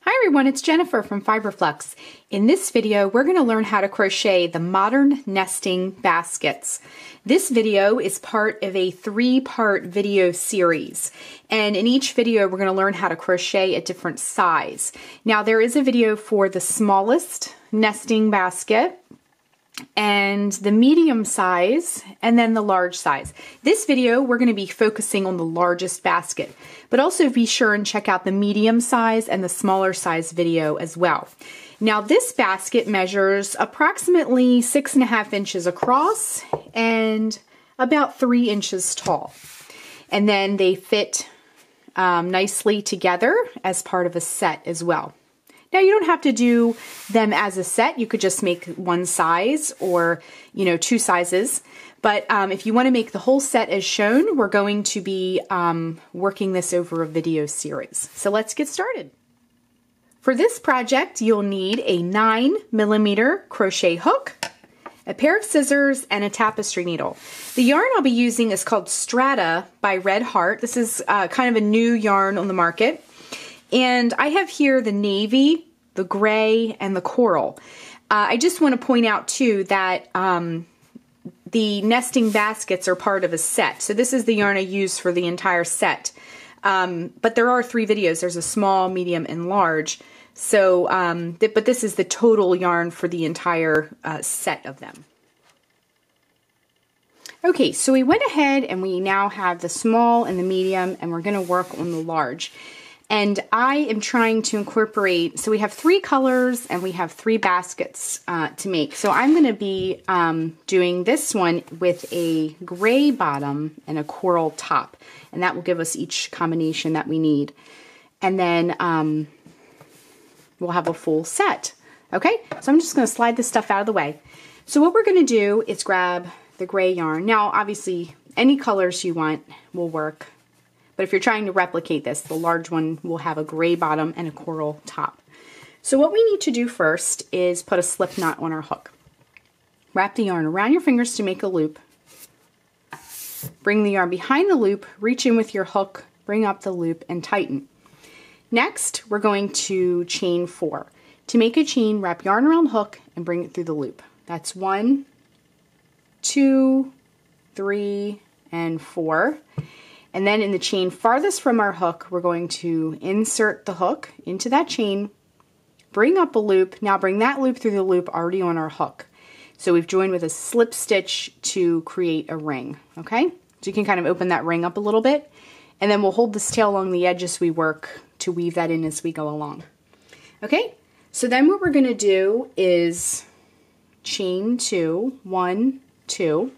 Hi everyone, it's Jennifer from Flux. In this video, we're going to learn how to crochet the modern nesting baskets. This video is part of a 3-part video series, and in each video we're going to learn how to crochet a different size. Now there is a video for the smallest nesting basket, and the medium size, and then the large size. This video, we're going to be focusing on the largest basket, but also be sure and check out the medium size and the smaller size video as well. Now this basket measures approximately 6.5 inches across and about 3 inches tall. And then they fit nicely together as part of a set as well. Now you don't have to do them as a set. You could just make one size or, 2 sizes. But if you want to make the whole set as shown, we're going to be working this over a video series. So let's get started. For this project, you'll need a 9mm crochet hook, a pair of scissors, and a tapestry needle. The yarn I'll be using is called Strata by Red Heart. This is kind of a new yarn on the market. And I have here the navy, the gray, and the coral. I just want to point out too that the nesting baskets are part of a set. So this is the yarn I use for the entire set. But there are 3 videos. There's a small, medium, and large. So, but this is the total yarn for the entire set of them. Okay, so we went ahead and we now have the small and the medium, and we're going to work on the large. And I am trying to incorporate, so we have 3 colors and we have 3 baskets to make. So I'm going to be doing this one with a gray bottom and a coral top. And that will give us each combination that we need. And then we'll have a full set. Okay, so I'm just going to slide this stuff out of the way. So what we're going to do is grab the gray yarn. Now, obviously, any colors you want will work. But if you're trying to replicate this, the large one will have a gray bottom and a coral top. So what we need to do first is put a slip knot on our hook. Wrap the yarn around your fingers to make a loop. Bring the yarn behind the loop, reach in with your hook, bring up the loop, and tighten. Next, we're going to chain 4. To make a chain, wrap yarn around the hook and bring it through the loop. That's 1, 2, 3, and 4. And then in the chain farthest from our hook, we're going to insert the hook into that chain, bring up a loop. Now bring that loop through the loop already on our hook. So we've joined with a slip stitch to create a ring, okay? So you can kind of open that ring up a little bit, and then we'll hold this tail along the edge as we work to weave that in as we go along. Okay, so then what we're gonna do is chain 2, 1, 2,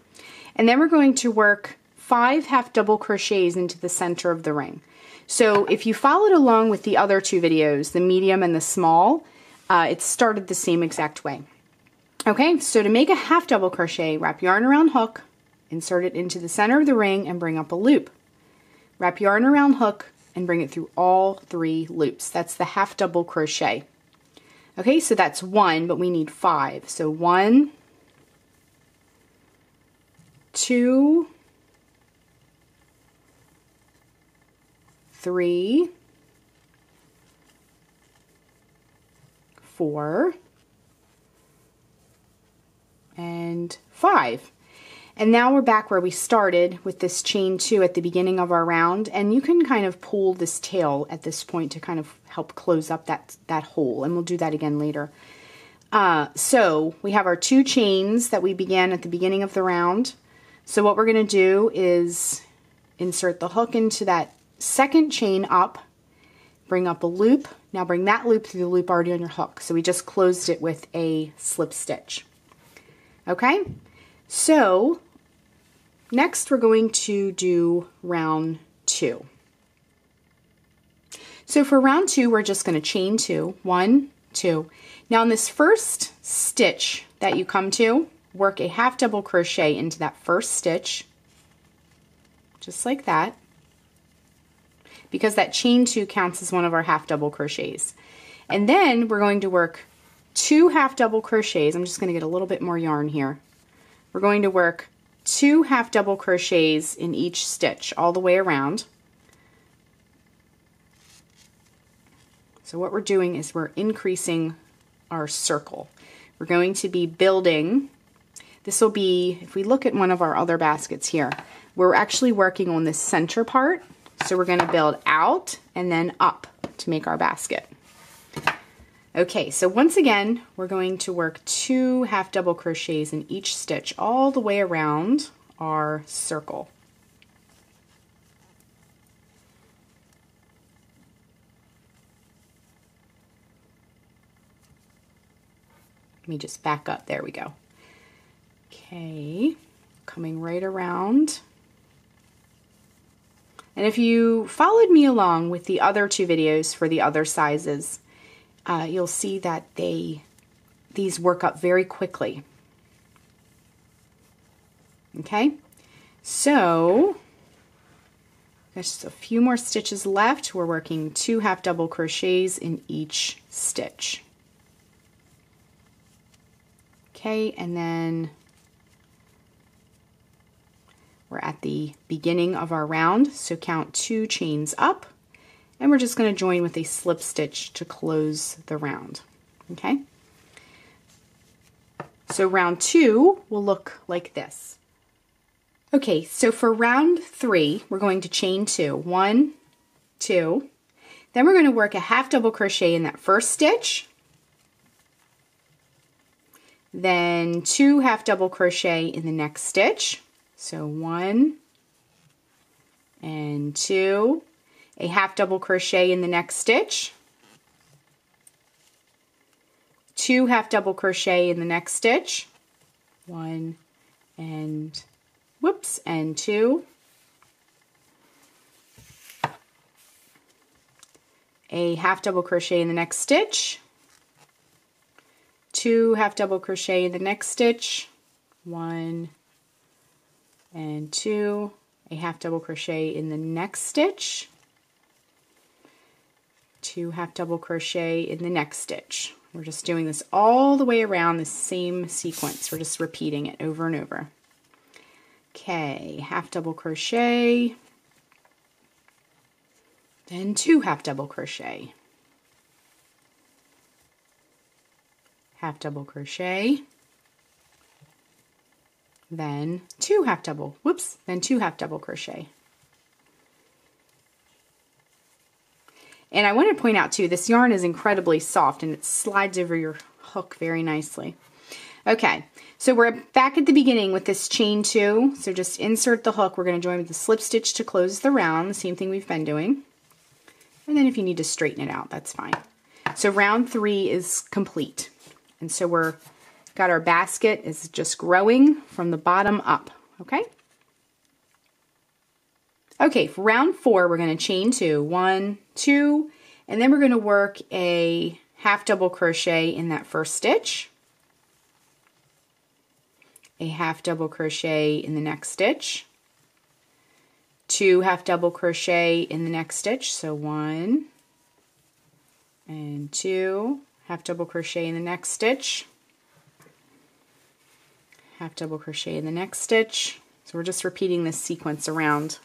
and then we're going to work 5 half double crochets into the center of the ring. So if you followed along with the other 2 videos, the medium and the small, it started the same exact way. Okay, so to make a half double crochet, wrap yarn around hook, insert it into the center of the ring, and bring up a loop. Wrap yarn around hook and bring it through all 3 loops. That's the half double crochet. Okay, so that's 1, but we need 5. So 1, 2, 3, 4, and 5. And now we're back where we started with this chain 2 at the beginning of our round, and you can kind of pull this tail at this point to kind of help close up that hole, and we'll do that again later. So we have our 2 chains that we began at the beginning of the round. So what we're going to do is insert the hook into that second chain up, bring up a loop. Now bring that loop through the loop already on your hook. So we just closed it with a slip stitch. Okay, so next we're going to do round 2. So for round 2, we're just going to chain 2, 1, 2. Now in this first stitch that you come to, work a half double crochet into that first stitch, just like that, because that chain 2 counts as one of our half double crochets. And then we're going to work 2 half double crochets. I'm just going to get a little bit more yarn here. We're going to work 2 half double crochets in each stitch all the way around. So what we're doing is we're increasing our circle. We're going to be building, this will be, if we look at one of our other baskets here, we're actually working on this center part. So we're going to build out and then up to make our basket. Okay, so once again, we're going to work 2 half double crochets in each stitch all the way around our circle. Let me just back up. There we go. Okay, coming right around. And if you followed me along with the other 2 videos for the other sizes, you'll see that these work up very quickly. Okay, so there's just a few more stitches left. We're working 2 half double crochets in each stitch. Okay, and then we're at the beginning of our round, so count 2 chains up, and we're just going to join with a slip stitch to close the round. Okay, so round 2 will look like this. Okay, so for round 3, we're going to chain 2. 1, 2, then we're going to work a half double crochet in that first stitch, then 2 half double crochet in the next stitch. So 1 and 2, a half double crochet in the next stitch, 2 half double crochet in the next stitch, 1 and whoops, and 2, a half double crochet in the next stitch, 2 half double crochet in the next stitch, 1 and 2, a half double crochet in the next stitch, 2 half double crochet in the next stitch. We're just doing this all the way around the same sequence. We're just repeating it over and over. Okay, half double crochet, then 2 half double crochet, half double crochet, then 2 half double, whoops, then 2 half double crochet. And I want to point out too, this yarn is incredibly soft and it slides over your hook very nicely. Okay, so we're back at the beginning with this chain 2. So just insert the hook. We're going to join with the slip stitch to close the round, the same thing we've been doing. And then if you need to straighten it out, that's fine. So round 3 is complete. And so we're got our basket is just growing from the bottom up, okay? Okay, for round 4, we're going to chain 2, 1, 2, and then we're going to work a half double crochet in that first stitch, a half double crochet in the next stitch, 2 half double crochet in the next stitch, so 1 and 2, half double crochet in the next stitch, half double crochet in the next stitch. So we're just repeating this sequence around.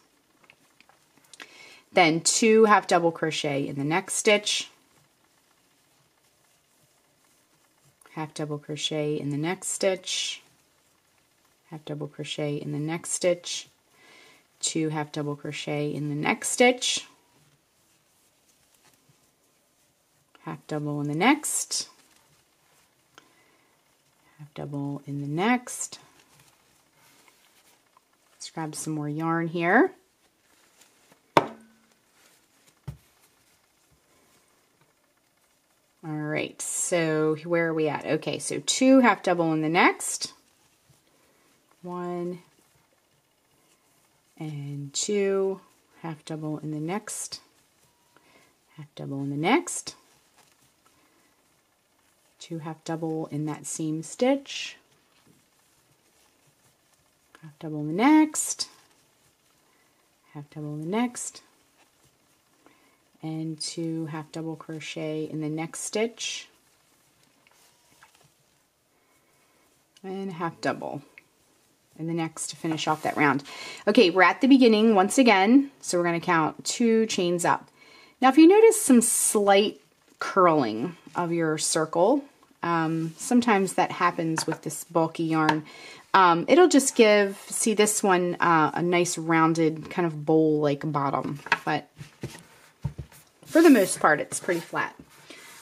Then 2 half double crochet in the next stitch, half double crochet in the next stitch, half double crochet in the next stitch, 2 half double crochet in the next stitch, half double in the next, half double in the next. Let's grab some more yarn here. All right, so where are we at? Okay, so 2 half double in the next, 1 and 2, half double in the next, half double in the next, 2 half double in that same stitch, half double in the next, half double in the next, and 2 half double crochet in the next stitch, and half double in the next to finish off that round. Okay, we're at the beginning once again, so we're going to count 2 chains up. Now if you notice some slight curling of your circle. Sometimes that happens with this bulky yarn. It'll just give, see this one, a nice rounded kind of bowl-like bottom, but for the most part it's pretty flat.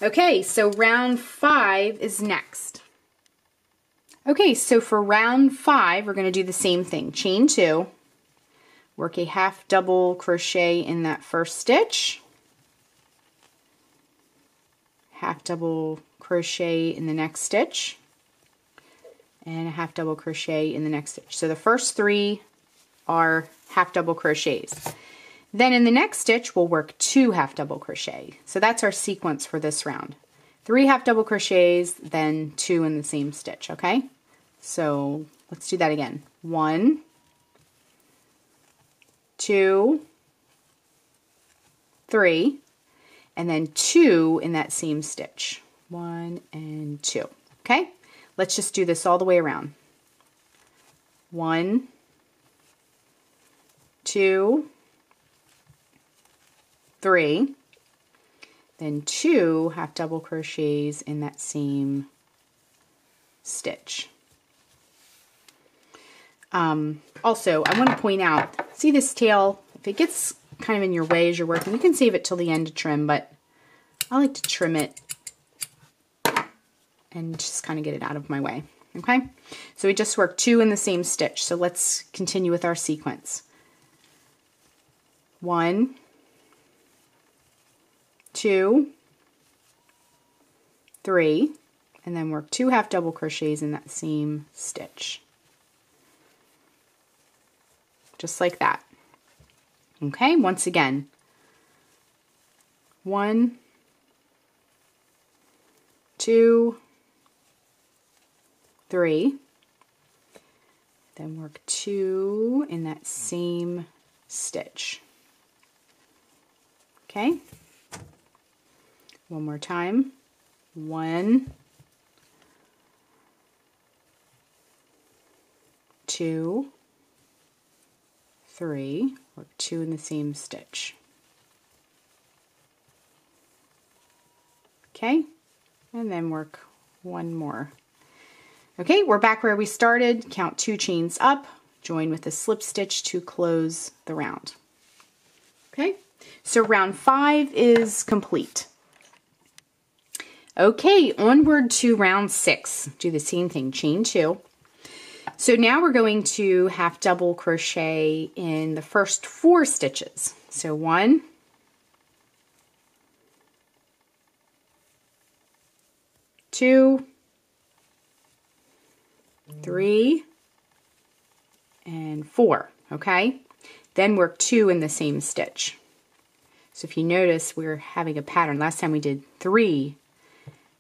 Okay, so round 5 is next. Okay, so for round 5 we're going to do the same thing. Chain 2, work a half double crochet in that first stitch, half double crochet in the next stitch, and a half double crochet in the next stitch. So the first 3 are half double crochets. Then in the next stitch we'll work 2 half double crochet. So that's our sequence for this round. 3 half double crochets, then 2 in the same stitch, okay? So let's do that again. 1, 2, 3, and then 2 in that same stitch. 1 and 2. Okay? Let's just do this all the way around. 1, 2, 3, then 2 half double crochets in that same stitch. Also, I want to point out, see this tail, if it gets kind of in your way as you're working, you can save it till the end to trim, but I like to trim it and just kind of get it out of my way. Okay, so we just worked 2 in the same stitch, so let's continue with our sequence. 1, 2, 3, and then work 2 half double crochets in that same stitch. Just like that. Okay, once again. 1, 2, 3, then work 2 in that same stitch. Okay, one more time. 1, 2, 3, work 2 in the same stitch. Okay, and then work 1 more. Okay, we're back where we started. Count 2 chains up, join with a slip stitch to close the round. Okay, so round 5 is complete. Okay, onward to round 6. Do the same thing, chain 2. So now we're going to half double crochet in the first 4 stitches. So 1, 2, 3, and 4, okay? Then work 2 in the same stitch. So if you notice, we're having a pattern. Last time we did 3,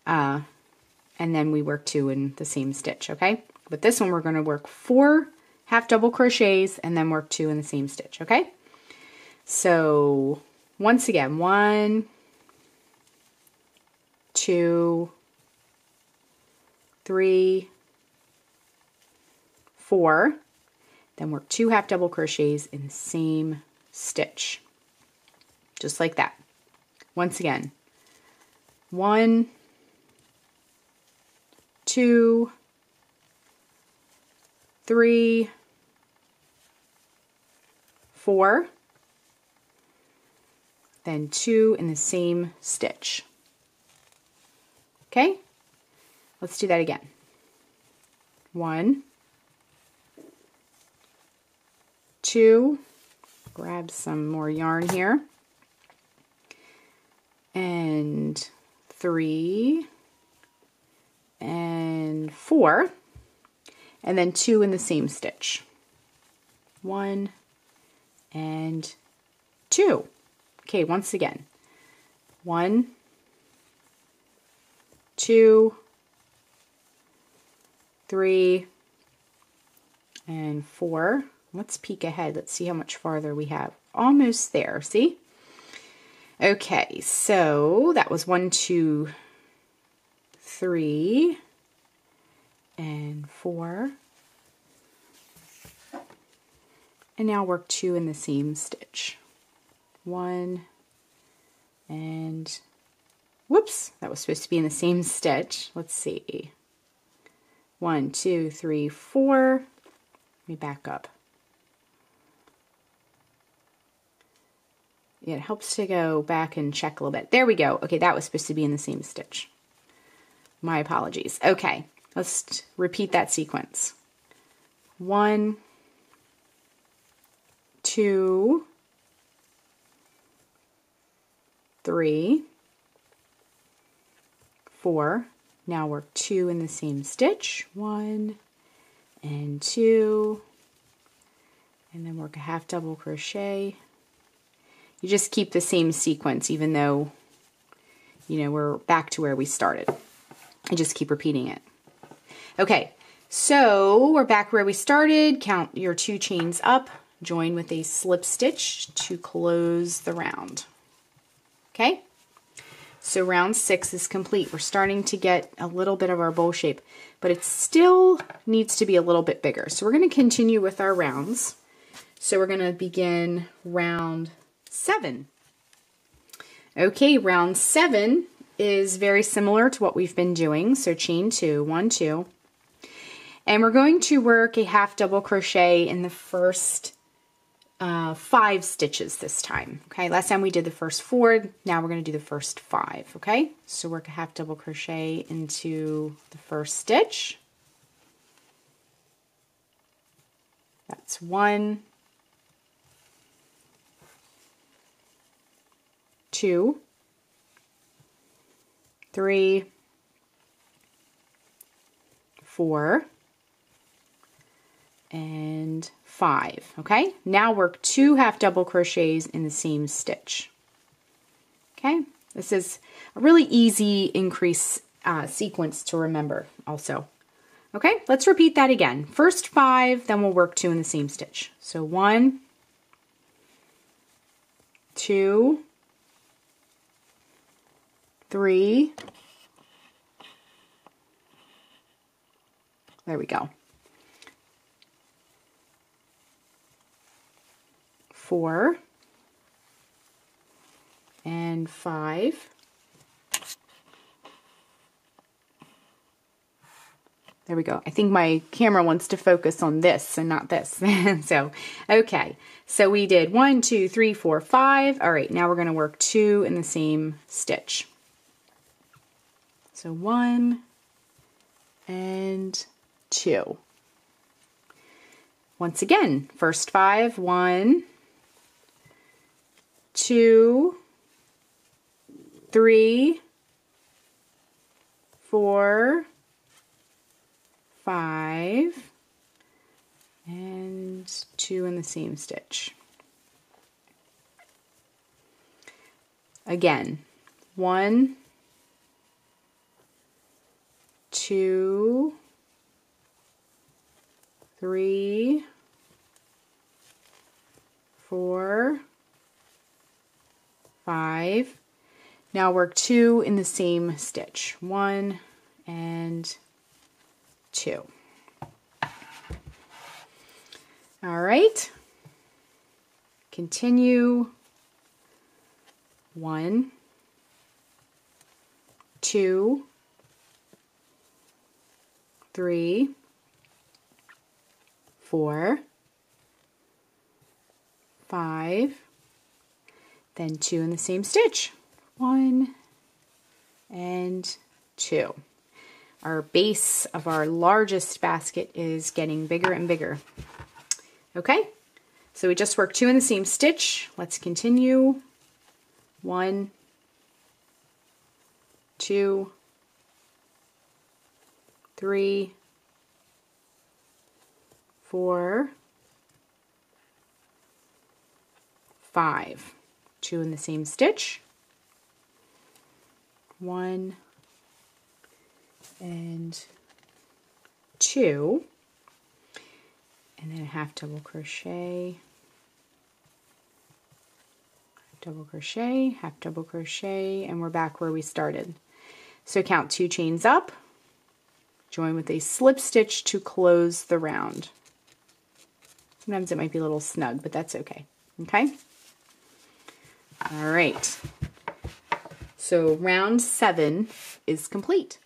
and then we worked 2 in the same stitch, okay? But this one we're going to work 4 half double crochets and then work 2 in the same stitch, okay? So once again, 1, 2, 3, 4, then work 2 half double crochets in the same stitch, just like that. Once again, 1, 2, 3, 4, then 2 in the same stitch. Okay, let's do that again. 1, 2, grab some more yarn here, and 3, and 4, and then 2 in the same stitch. 1 and 2. Okay, once again. 1, 2, 3, and 4. Let's peek ahead. Let's see how much farther we have. Almost there, see? Okay, so that was 1, 2, 3, and 4. And now work 2 in the same stitch. 1 and Whoops, that was supposed to be in the same stitch. Let's see. 1, 2, 3, 4. Let me back up. Yeah, it helps to go back and check a little bit. There we go. Okay, that was supposed to be in the same stitch. My apologies. Okay, let's repeat that sequence. 1, 2, 3, 4. Now work 2 in the same stitch. 1 and 2, and then work a half double crochet. You just keep the same sequence even though, you know, we're back to where we started. I just keep repeating it. Okay, so we're back where we started. Count your 2 chains up, join with a slip stitch to close the round. Okay, so round 6 is complete. We're starting to get a little bit of our bowl shape, but it still needs to be a little bit bigger. So we're going to continue with our rounds. So we're going to begin round 7. Okay, round 7 is very similar to what we've been doing. So chain 2, 1, 2, and we're going to work a half double crochet in the first 5 stitches this time. Okay, last time we did the first 4, now we're going to do the first 5. Okay, so work a half double crochet into the first stitch. That's 1, 2, 3, 4, and 5. Okay, now work 2 half double crochets in the same stitch. Okay, this is a really easy increase sequence to remember also. Okay, let's repeat that again. First 5, then we'll work 2 in the same stitch. So 1, 2, 3, there we go, 4, and 5. There we go. I think my camera wants to focus on this and not this. So, okay. So we did 1, 2, 3, 4, 5. All right, now we're going to work 2 in the same stitch. So 1 and 2. Once again, first 5, 1, 2, 3, 4, 5, and 2 in the same stitch. Again, 1, 2, 3, 4, 5. Now work 2 in the same stitch. 1 and 2. All right. Continue. 1, 2, 3, 4, 5, then 2 in the same stitch. 1 and 2. Our base of our largest basket is getting bigger and bigger. Okay, so we just worked 2 in the same stitch. Let's continue. 1, 2, 3, 4, 5. 2 in the same stitch. 1 and 2, and then a half double crochet, double crochet, half double crochet, and we're back where we started. So count 2 chains up, join with a slip stitch to close the round. Sometimes it might be a little snug, but that's okay. Okay? All right. So round 7 is complete.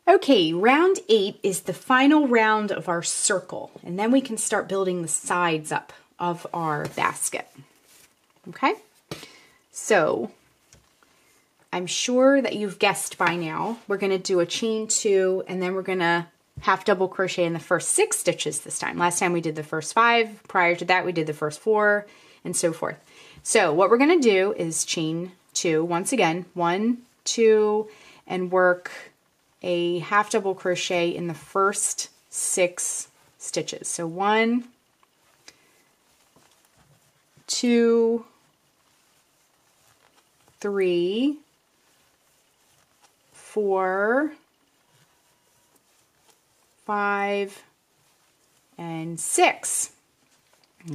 Okay, round 8 is the final round of our circle, and then we can start building the sides up of our basket. Okay, so I'm sure that you've guessed by now, we're going to do a chain 2, and then we're going to half double crochet in the first 6 stitches this time. Last time we did the first 5, prior to that we did the first 4, and so forth. So what we're going to do is chain 2 once again, 1, 2, and work a half double crochet in the first 6 stitches. So 1, 2, 3, 4, 5, and 6.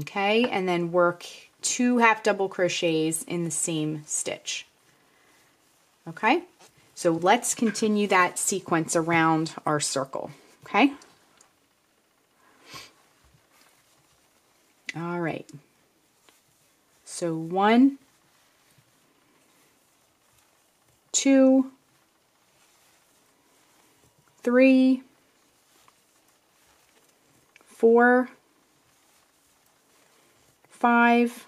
Okay, and then work 2 half double crochets in the same stitch. Okay, so let's continue that sequence around our circle. Okay, all right, so 1, 2, 3, 4, 5,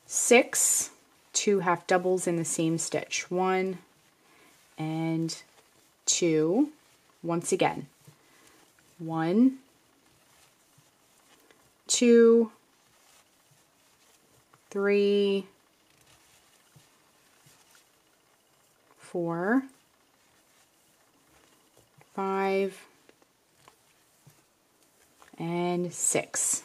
6, 2 half doubles in the same stitch, 1 and 2, once again, 1, 2, 3, 4, 5, and 6.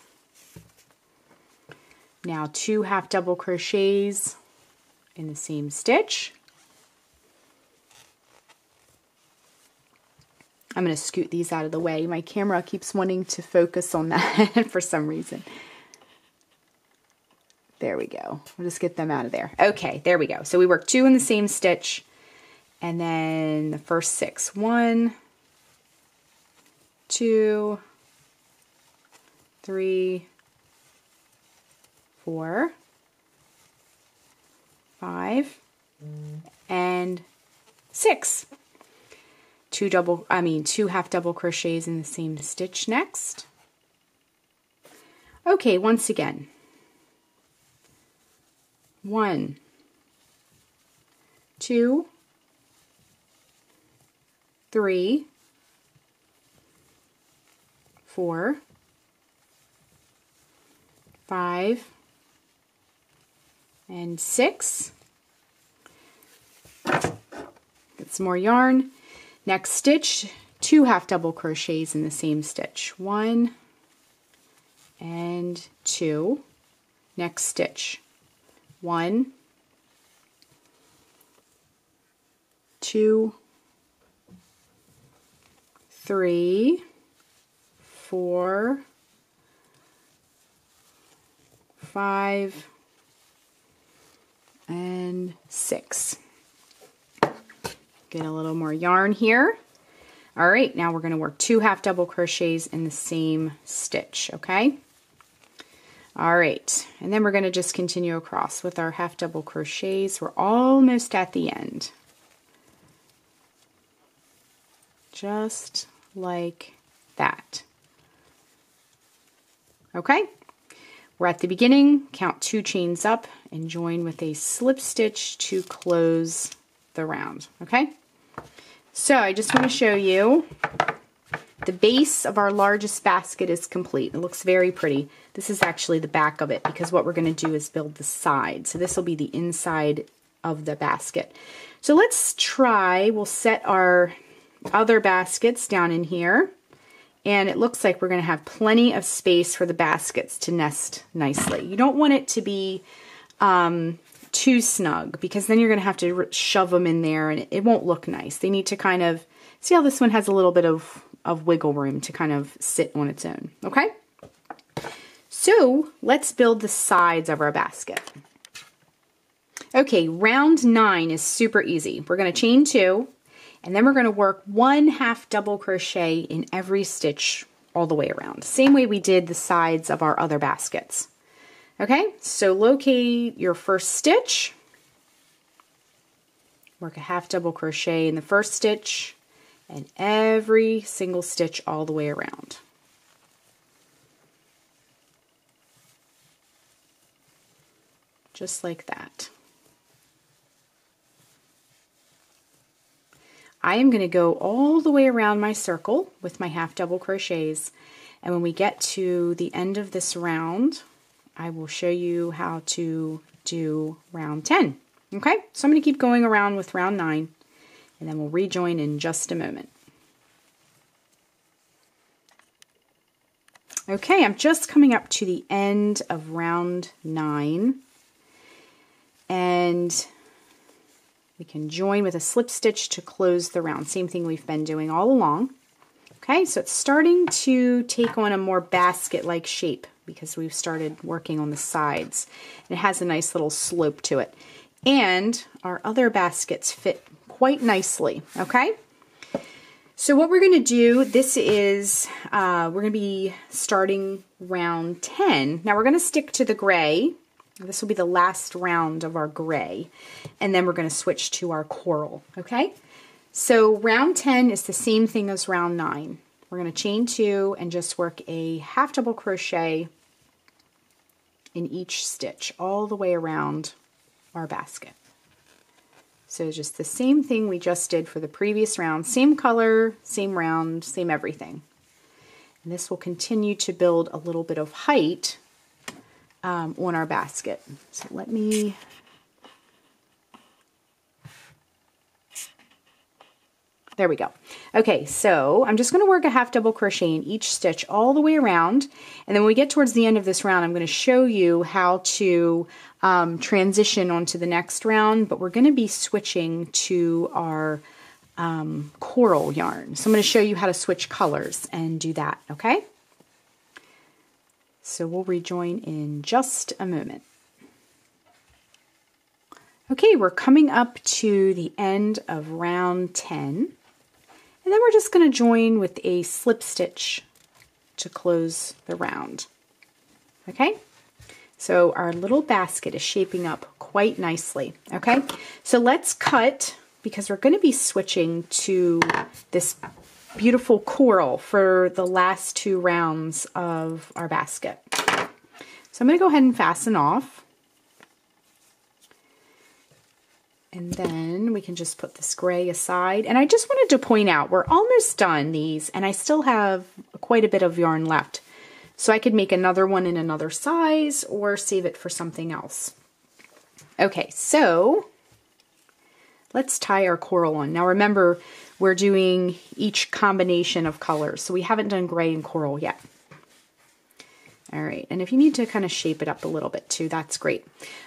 Now 2 half double crochets in the same stitch. I'm going to scoot these out of the way. My camera keeps wanting to focus on that for some reason. There we go. We'll just get them out of there. Okay, there we go. So we work 2 in the same stitch, and then the first 6. 1, 2, 3, 4, 5, and 6. 2 half double crochets in the same stitch next. Okay, once again. 1, 2, 3, 4, 5, and 6. Get some more yarn. Next stitch, 2 half double crochets in the same stitch. 1 and 2. Next stitch, 1, 2, 3, 4, 5, and 6. Get a little more yarn here. All right, now we're going to work 2 half double crochets in the same stitch, okay? All right, and then we're going to just continue across with our half double crochets. We're almost at the end. Just like that. Okay? We're at the beginning, count 2 chains up, and join with a slip stitch to close the round, okay? So I just want to show you the base of our largest basket is complete. It looks very pretty. This is actually the back of it because what we're going to do is build the side. So this will be the inside of the basket. So let's try, we'll set our other baskets down in here. And it looks like we're going to have plenty of space for the baskets to nest nicely. You don't want it to be too snug because then you're going to have to shove them in there and it won't look nice. They need to kind of, see how this one has a little bit of wiggle room to kind of sit on its own, okay? So let's build the sides of our basket. Okay, round 9 is super easy. We're going to chain 2. And then we're going to work 1 half double crochet in every stitch all the way around. Same way we did the sides of our other baskets. Okay, so locate your first stitch. work a half double crochet in the first stitch and every single stitch all the way around. Just like that. I am going to go all the way around my circle with my half double crochets, and when we get to the end of this round, I will show you how to do round 10. Okay, so I'm going to keep going around with round 9, and then we'll rejoin in just a moment. Okay, I'm just coming up to the end of round 9, and we can join with a slip stitch to close the round. Same thing we've been doing all along. Okay, so it's starting to take on a more basket-like shape because we've started working on the sides. And it has a nice little slope to it. And our other baskets fit quite nicely, okay? So what we're going to do, this is, we're going to be starting round 10. Now we're going to stick to the gray. This will be the last round of our gray, and then we're going to switch to our coral, okay? So round 10 is the same thing as round 9. We're going to chain 2 and just work a half double crochet in each stitch all the way around our basket. So just the same thing we just did for the previous round, same color, same round, same everything. And this will continue to build a little bit of height on our basket. So let me there we go. Okay, so I'm just going to work a half double crochet in each stitch all the way around, and then when we get towards the end of this round, I'm going to show you how to transition onto the next round, but we're going to be switching to our coral yarn. So I'm going to show you how to switch colors and do that, okay? So we'll rejoin in just a moment. Okay, we're coming up to the end of round 10, and then we're just going to join with a slip stitch to close the round. Okay, so our little basket is shaping up quite nicely. Okay, so let's cut, because we're going to be switching to this beautiful coral for the last 2 rounds of our basket. So I'm going to go ahead and fasten off. And then we can just put this gray aside. And I just wanted to point out, we're almost done these, and I still have quite a bit of yarn left. So I could make another one in another size or save it for something else. Okay, so let's tie our coral on. Now remember, we're doing each combination of colors, so we haven't done gray and coral yet. All right, and if you need to kind of shape it up a little bit too, that's great.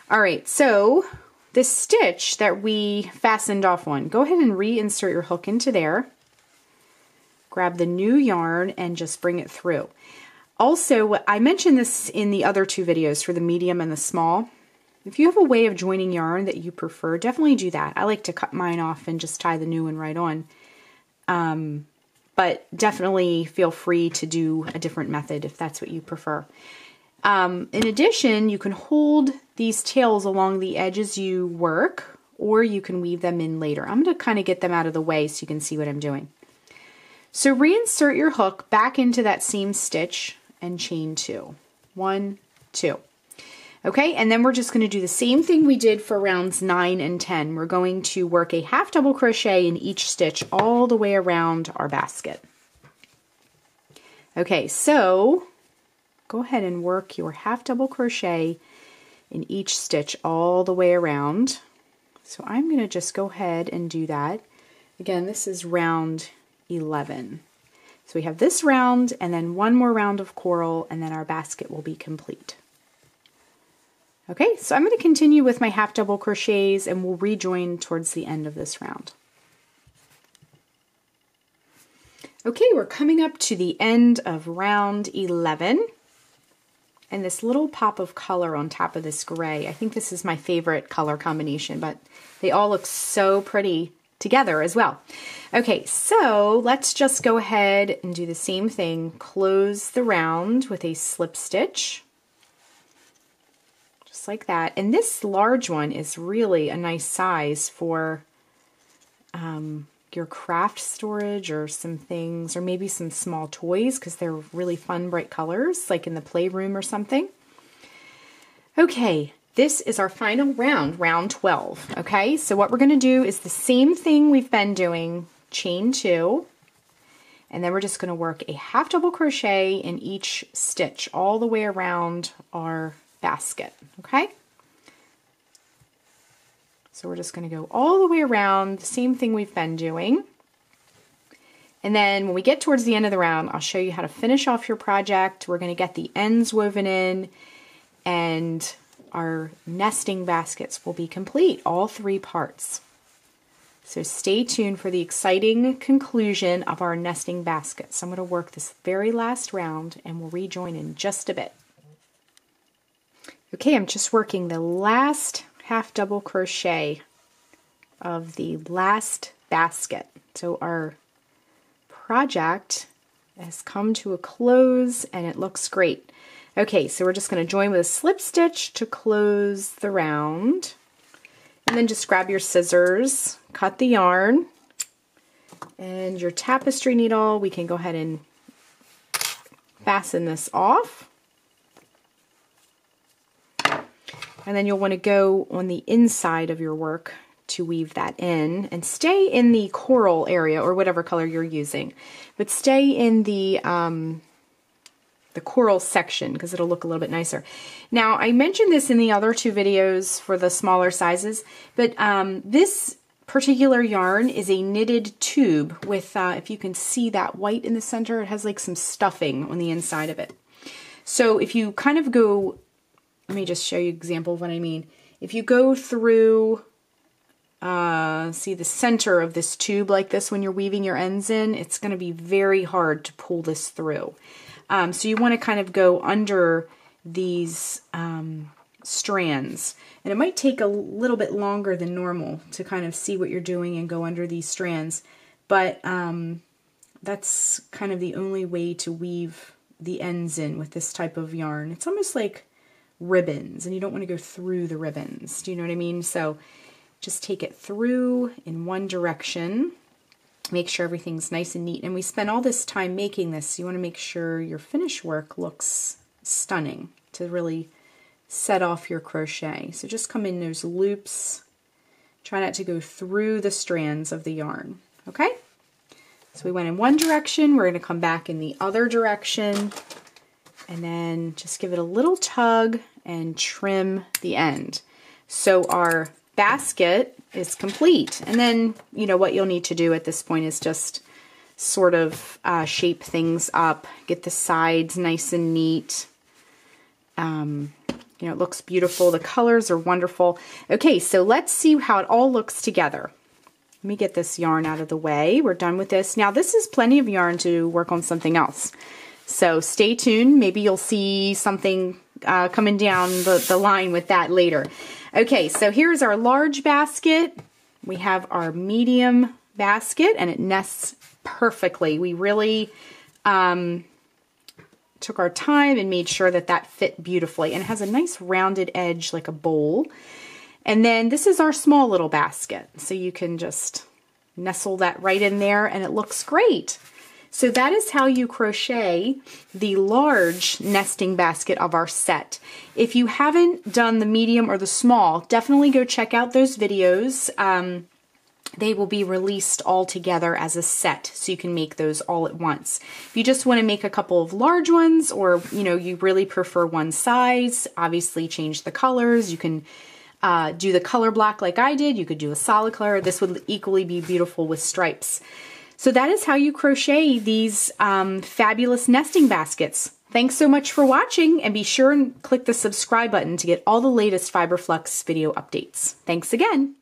All right, so this stitch that we fastened off on, go ahead and reinsert your hook into there. Grab the new yarn and just bring it through. Also, I mentioned this in the other 2 videos for the medium and the small. If you have a way of joining yarn that you prefer, definitely do that. I like to cut mine off and just tie the new one right on. But definitely feel free to do a different method if that's what you prefer. In addition, you can hold these tails along the edge as you work, or you can weave them in later. I'm going to kind of get them out of the way so you can see what I'm doing. So reinsert your hook back into that same stitch and chain 2. 1, 2. Okay, and then we're just going to do the same thing we did for rounds 9 and 10. We're going to work a half double crochet in each stitch all the way around our basket. Okay, so go ahead and work your half double crochet in each stitch all the way around. So I'm going to just go ahead and do that. Again, this is round 11. So we have this round and then one more round of coral, and then our basket will be complete. Okay, so I'm going to continue with my half double crochets and we'll rejoin towards the end of this round. Okay, we're coming up to the end of round 11. And this little pop of color on top of this gray, I think this is my favorite color combination, but they all look so pretty together as well. Okay, so let's just go ahead and do the same thing. Close the round with a slip stitch. Just like that. And this large one is really a nice size for your craft storage or some things, or maybe some small toys because they're really fun, bright colors, like in the playroom or something. Okay, this is our final round, round 12. Okay, so what we're going to do is the same thing we've been doing, chain 2, and then we're just going to work a half double crochet in each stitch all the way around our basket. Okay. So we're just going to go all the way around, the same thing we've been doing. And then when we get towards the end of the round, I'll show you how to finish off your project. We're going to get the ends woven in, and our nesting baskets will be complete, all 3 parts. So stay tuned for the exciting conclusion of our nesting baskets. So I'm going to work this very last round, and we'll rejoin in just a bit. Okay, I'm just working the last half double crochet of the last basket. So our project has come to a close and it looks great. Okay, so we're just going to join with a slip stitch to close the round, and then just grab your scissors, cut the yarn, and your tapestry needle. We can go ahead and fasten this off. And then you'll want to go on the inside of your work to weave that in, and stay in the coral area or whatever color you're using, but stay in the coral section because it'll look a little bit nicer. Now, I mentioned this in the other 2 videos for the smaller sizes, but this particular yarn is a knitted tube with, if you can see that white in the center, it has like some stuffing on the inside of it. So if you kind of go, let me just show you an example of what I mean. If you go through, see the center of this tube like this when you're weaving your ends in, it's going to be very hard to pull this through. So you want to kind of go under these strands. And it might take a little bit longer than normal to kind of see what you're doing and go under these strands. But that's kind of the only way to weave the ends in with this type of yarn. It's almost like ribbons, and you don't want to go through the ribbons. Do you know what I mean? So just take it through in one direction. Make sure everything's nice and neat. And we spent all this time making this, so you want to make sure your finished work looks stunning to really set off your crochet. So just come in those loops. Try not to go through the strands of the yarn. Okay? So we went in one direction. We're going to come back in the other direction. And then just give it a little tug and trim the end. So our basket is complete. And then, you know, what you'll need to do at this point is just sort of shape things up, get the sides nice and neat. You know, it looks beautiful. The colors are wonderful. Okay, so let's see how it all looks together. Let me get this yarn out of the way. We're done with this. Now, this is plenty of yarn to work on something else. So stay tuned. Maybe you'll see something coming down the line with that later. Okay, so here's our large basket. We have our medium basket, and it nests perfectly. We really took our time and made sure that that fit beautifully, and it has a nice rounded edge like a bowl. And then this is our small little basket, so you can just nestle that right in there, and it looks great. So that is how you crochet the large nesting basket of our set. If you haven't done the medium or the small, definitely go check out those videos. They will be released all together as a set, so you can make those all at once. If you just want to make a couple of large ones, or you know, you really prefer one size, obviously change the colors. You can do the color block like I did. You could do a solid color. This would equally be beautiful with stripes. So that is how you crochet these fabulous nesting baskets. Thanks so much for watching, and be sure and click the subscribe button to get all the latest Fiber Flux video updates. Thanks again.